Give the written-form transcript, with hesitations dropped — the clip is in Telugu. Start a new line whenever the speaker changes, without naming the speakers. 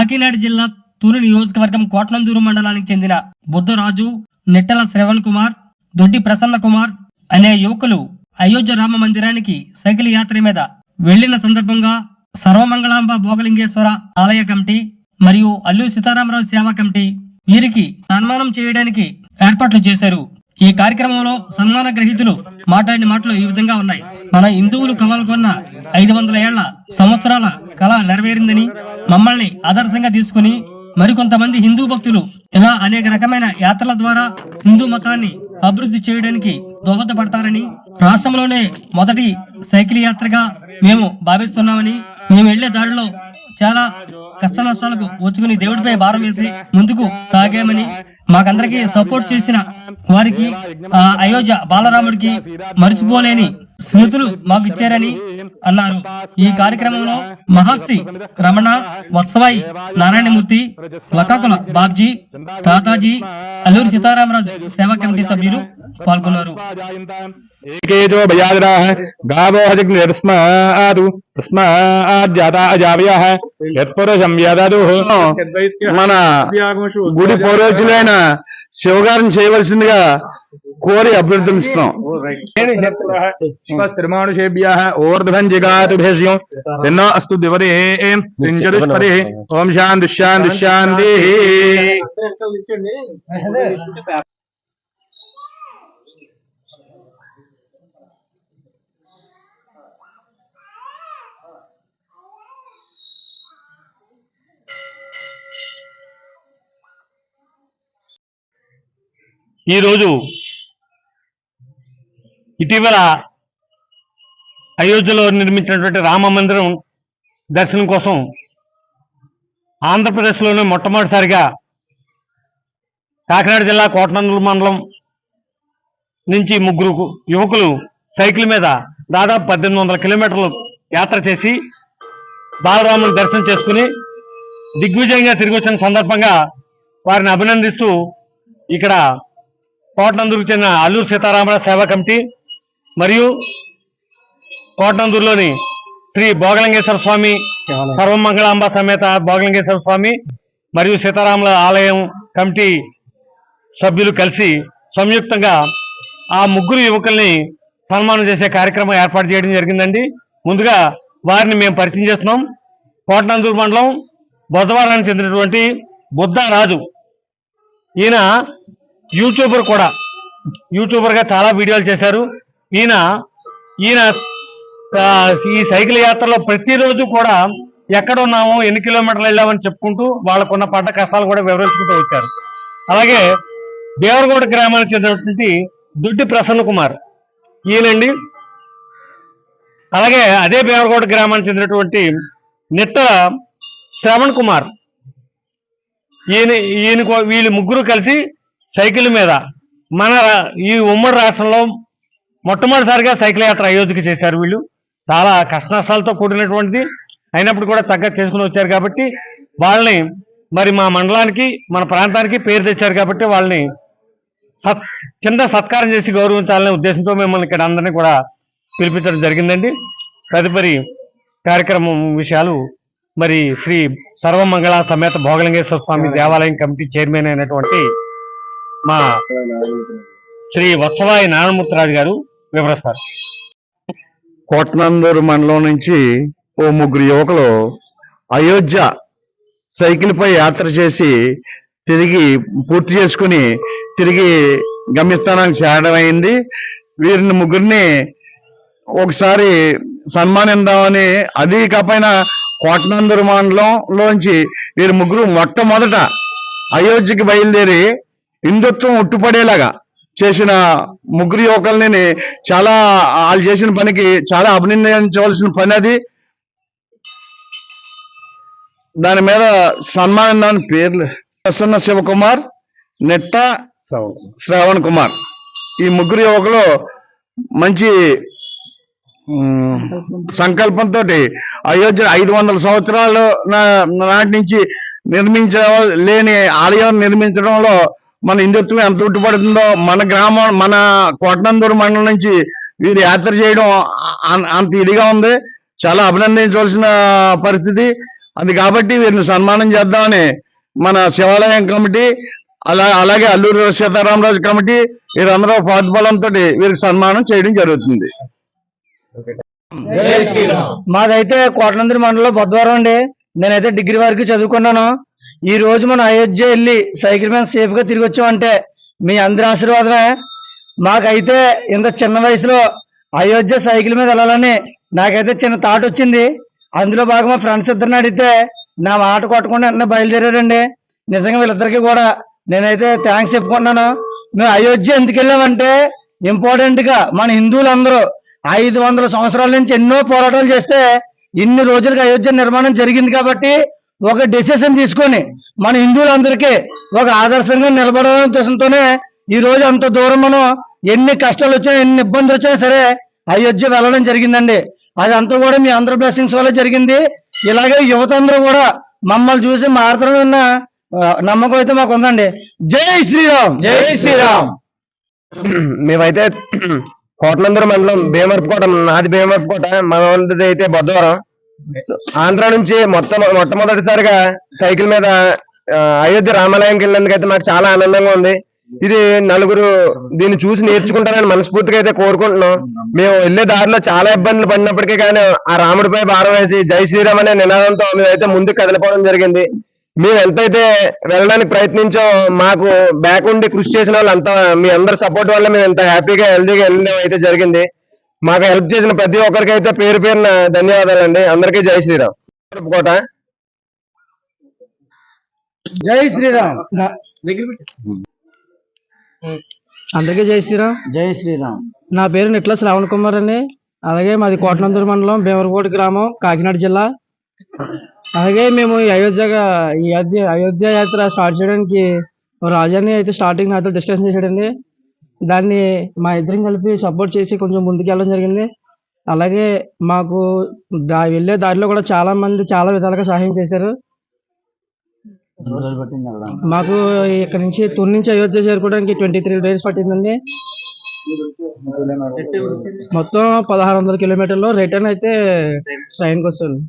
కాకినాడ జిల్లా తూరు నియోజకవర్గం కోట్నందూరు మండలానికి చెందిన బుద్ధరాజు, నిట్టల శ్రవణ్ కుమార్, దొడ్డి ప్రసన్న కుమార్ అనే యువకులు అయోధ్య రామ మందిరానికి సైకిల్ యాత్ర మీద వెళ్లిన సందర్భంగా సర్వమంగళాంబ భోగలింగేశ్వర ఆలయ కమిటీ మరియు అల్లూరి సీతారామరాజు సేవా కమిటీ వీరికి సన్మానం చేయడానికి ఏర్పాట్లు చేశారు. ఈ కార్యక్రమంలో సన్మాన గ్రహీతులు మాట్లాడిన మాటలు ఈ విధంగా ఉన్నాయి. మన హిందువులు కలలు కొన్న 500 ఏళ్ల సంవత్సరాల కళ నెరవేరిందని, మమ్మల్ని ఆదర్శంగా తీసుకుని మరికొంతమంది హిందూ భక్తులు ఇలా అనేక రకమైన యాత్రల ద్వారా హిందూ మతాన్ని అభివృద్ధి చేయడానికి దోహదపడతారని, రాష్ట్రంలోనే మొదటి సైకిల్ యాత్రగా మేము భావిస్తున్నామని, మేము వెళ్లే దారిలో చాలా కష్ట నష్టాలకు వచ్చుకుని దేవుడిపై భారం వేసి ముందుకు సాగామని, మాకందరికి సపోర్ట్ చేసిన వారికి అయోధ్య బాలరాముడికి మర్చిపోలేని స్మృతులు మాకు ఇచ్చారని అన్నారు. ఈ కార్యక్రమంలో మహర్షి రమణ, వత్సవాయి నారాయణమూర్తి, లకాకుల బాబ్జీ, తాతాజీ, అల్లూరి సీతారామరాజు సేవా కమిటీ సభ్యులు పాల్గొన్నారు.
ఏకేజో భయాదిరాః గావో హజిగ్నిర్స్మాదు తస్మాజ్జాతా అజావయః యత్పురుషం యదదుః. మన గుడి పౌరోహితులైన శివగారిని చేయవలసిందిగా కోరి అభ్యర్థిస్తున్నాం. తిరుమానుషేభ్యః ఓర్ధ్వం జిగాతు భేష్యం సిన్నో అస్తు ద్విపదే సింజదుష్పదే. ఓం శాంతి శాంతి శాంతి.
ఈరోజు ఇటీవల అయోధ్యలో నిర్మించినటువంటి రామ మందిరం దర్శనం కోసం ఆంధ్రప్రదేశ్లోనే మొట్టమొదటిసారిగా కాకినాడ జిల్లా కోటనందూరు మండలం నుంచి 3 యువకులు సైకిల్ మీద దాదాపు 1800 కిలోమీటర్లు యాత్ర చేసి బాలరాముని దర్శనం చేసుకుని దిగ్విజయంగా తిరిగి వచ్చిన సందర్భంగా వారిని అభినందిస్తూ ఇక్కడ కోటనందూరుకు చెందిన అల్లూరి సీతారామరాజు సేవా కమిటీ మరియు కోటనందూరులోని శ్రీ భోగలింగేశ్వర స్వామి, సర్వమంగళాంబ సమేత భోగలింగేశ్వర స్వామి మరియు సీతారాముల ఆలయం కమిటీ సభ్యులు కలిసి సంయుక్తంగా ఆ 3 యువకుల్ని సన్మానం చేసే కార్యక్రమం ఏర్పాటు చేయడం జరిగిందండి. ముందుగా వారిని మేము పరిచయం చేస్తున్నాం. కోటనందూరు మండలం బుధవారానికి చెందినటువంటి బుద్ధరాజు, ఈయన యూట్యూబర్గా చాలా వీడియోలు చేశారు. ఈయన ఈ సైకిల్ యాత్రలో ప్రతిరోజు కూడా ఎక్కడున్నాము, ఎన్ని కిలోమీటర్లు వెళ్ళామని చెప్పుకుంటూ వాళ్ళకున్న పడ్డ కష్టాలు కూడా వివరించుకుంటూ వచ్చారు. అలాగే దేవరగౌడ గ్రామానికి చెందినటువంటి దొడ్డి ప్రసన్న కుమార్ ఈయనండి. అలాగే అదే దేవరగౌడ గ్రామానికి చెందినటువంటి నిట్టల శ్రవణ్ కుమార్ వీళ్ళు 3 కలిసి సైకిల్ మీద మన ఈ ఉమ్మడి రాష్ట్రంలో మొట్టమొదటిసారిగా సైకిల్ యాత్ర అయోధ్యకి చేశారు. వీళ్ళు చాలా కష్ట నష్టాలతో కూడినటువంటిది అయినప్పుడు కూడా చక్కగా చేసుకుని వచ్చారు కాబట్టి వాళ్ళని మరి మా మండలానికి మన ప్రాంతానికి పేరు తెచ్చారు కాబట్టి వాళ్ళని కింద సత్కారం చేసి గౌరవించాలనే ఉద్దేశంతో మిమ్మల్ని ఇక్కడ అందరినీ కూడా పిలిపించడం జరిగిందండి. తదుపరి కార్యక్రమం విషయాలు మరి శ్రీ సర్వమంగళ సమేత భోగలింగేశ్వర స్వామి దేవాలయం కమిటీ చైర్మన్ అయినటువంటి మా శ్రీ వత్సవాయి నారాయణమూర్తి గారు వివరిస్తారు.
కోటనందూరు మండలం నుంచి ఓ 3 యువకులు అయోధ్య సైకిల్ పై యాత్ర చేసి పూర్తి చేసుకుని తిరిగి గమ్యస్థానానికి చేరడం అయింది. వీరిని 3 ఒకసారి సన్మానిద్దామని, అది కాకపోయినా కోటనందూరు మండలంలోంచి వీరు 3 మొట్టమొదట అయోధ్యకి బయలుదేరి హిందుత్వం ఉట్టుపడేలాగా చేసిన 3 యువకుల్ని చాలా వాళ్ళు చేసిన పనికి చాలా అభినందించవలసిన పని అది. దాని మీద సన్మానం పేర్లు ప్రసన్న శివకుమార్, నెట్ట శ్రవణ్ కుమార్, ఈ 3 యువకులు మంచి సంకల్పంతో అయోధ్య 500 సంవత్సరాల నాటి నుంచి లేని ఆలయం నిర్మించడంలో మన హిందుత్వం ఎంత ఉట్టుపడుతుందో, మన గ్రామం మన కోటనందూరు మండలం నుంచి వీరు యాత్ర చేయడం అంత ఇదిగా ఉంది. చాలా అభినందించవలసిన పరిస్థితి. అది కాబట్టి వీరిని సన్మానం చేద్దామని మన శివాలయం కమిటీ అలాగే అల్లూరు సీతారామరాజు కమిటీ వీరందరూ పాటుబలంతో వీరికి సన్మానం చేయడం జరుగుతుంది.
మాదైతే కోటనందూరు మండలం బొద్దవరం అండి. నేనైతే డిగ్రీ వరకు చదువుకున్నాను. ఈ రోజు మనం అయోధ్య వెళ్ళి సైకిల్ మీద సేఫ్ గా తిరిగి వచ్చామంటే మీ అందరి ఆశీర్వాదమే. మాకైతే ఇంత చిన్న వయసులో అయోధ్య సైకిల్ మీద వెళ్ళాలని నాకైతే చిన్న థాట్ వచ్చింది. అందులో బాగా మా ఫ్రెండ్స్ ఇద్దరిని అడిగితే నా మాట కొట్టకుండా వెంటనే బయలుదేరారండి. నిజంగా వీళ్ళిద్దరికి కూడా నేనైతే థ్యాంక్స్ చెప్పుకుంటున్నాను. మేము అయోధ్య ఎందుకు వెళ్ళామంటే ఇంపార్టెంట్ గా మన హిందువులందరూ 500 సంవత్సరాల నుంచి ఎన్నో పోరాటాలు చేస్తే ఇన్ని రోజులుగా అయోధ్య నిర్మాణం జరిగింది కాబట్టి ఒక డెసిషన్ తీసుకొని మన హిందువులందరికీ ఒక ఆదర్శంగా నిలబడాలనే ఉద్దేశంతోనే ఈ రోజు అంత దూరం మనం ఎన్ని కష్టాలు వచ్చినా ఎన్ని ఇబ్బందులు వచ్చినా సరే అయోధ్య వెళ్ళడం జరిగిందండి. అదంతా కూడా మీ అందరి బ్లెస్సింగ్స్ వల్ల జరిగింది. ఇలాగే యువత అందరూ కూడా మమ్మల్ని చూసి మారుతారన్న నమ్మకం అయితే మాకు ఉందండి. జై శ్రీరామ్, జై శ్రీరామ్.
మేమైతే కోటనందూరు మండలం భీమవరపుకోట, నాది భీమవరపుకోట, మన వాళ్ళది అయితే బొద్దవరం. ఆంధ్ర నుంచి మొట్టమొదటిసారిగా సైకిల్ మీద అయోధ్య రామాలయంకి వెళ్ళినందుకైతే మాకు చాలా ఆనందంగా ఉంది. ఇది నలుగురు దీన్ని చూసి నేర్చుకుంటారని మనస్ఫూర్తిగా అయితే కోరుకుంటున్నాం. మేము వెళ్లే దారిలో చాలా ఇబ్బందులు పడినప్పటికీ కానీ ఆ రాముడిపై భారం వేసి జై శ్రీరామ్ అనే నినాదంతో మేమైతే ముందుకు కదిలిపోవడం జరిగింది. మేము ఎంతైతే వెళ్ళడానికి ప్రయత్నించో మాకు బ్యాక్ ఉండి కృషి చేసిన వాళ్ళు అంతా మీ అందరి సపోర్ట్ వల్ల మేము ఎంత హ్యాపీగా హెల్దీగా వెళ్ళడం అయితే జరిగింది. మాకు హెల్ప్ చేసిన ప్రతి ఒక్కరికి అయితే పేరు పేరున ధన్యవాదాలండి. అందరికీ జై శ్రీరామ్. కోట
జై శ్రీరామ్. అందరికీ జై శ్రీరామ్. జై శ్రీరామ్. నా పేరు నిట్ల శ్రావణ్ కుమార్ అండి. అలాగే మాది కోటనందూరు మండలం భీమవరకోట గ్రామం, కాకినాడ జిల్లా. అలాగే మేము అయోధ్య యాత్ర స్టార్ట్ చేయడానికి రాజాని అయితే స్టార్టింగ్ నాతో డిస్కషన్ చేశాడండి. దాన్ని మా ఇద్దరం కలిపి సపోర్ట్ చేసి కొంచెం ముందుకు వెళ్ళడం జరిగింది. అలాగే మాకు వెళ్ళే దారిలో కూడా చాలా మంది చాలా విధాలుగా సహాయం చేశారు. మాకు ఇక్కడ నుంచి తుని నుంచి అయోధ్య చేరుకోవడానికి 23 days పట్టిందండి. మొత్తం 1600 కిలోమీటర్లు రిటర్న్ అయితే ట్రైన్కి వచ్చాను.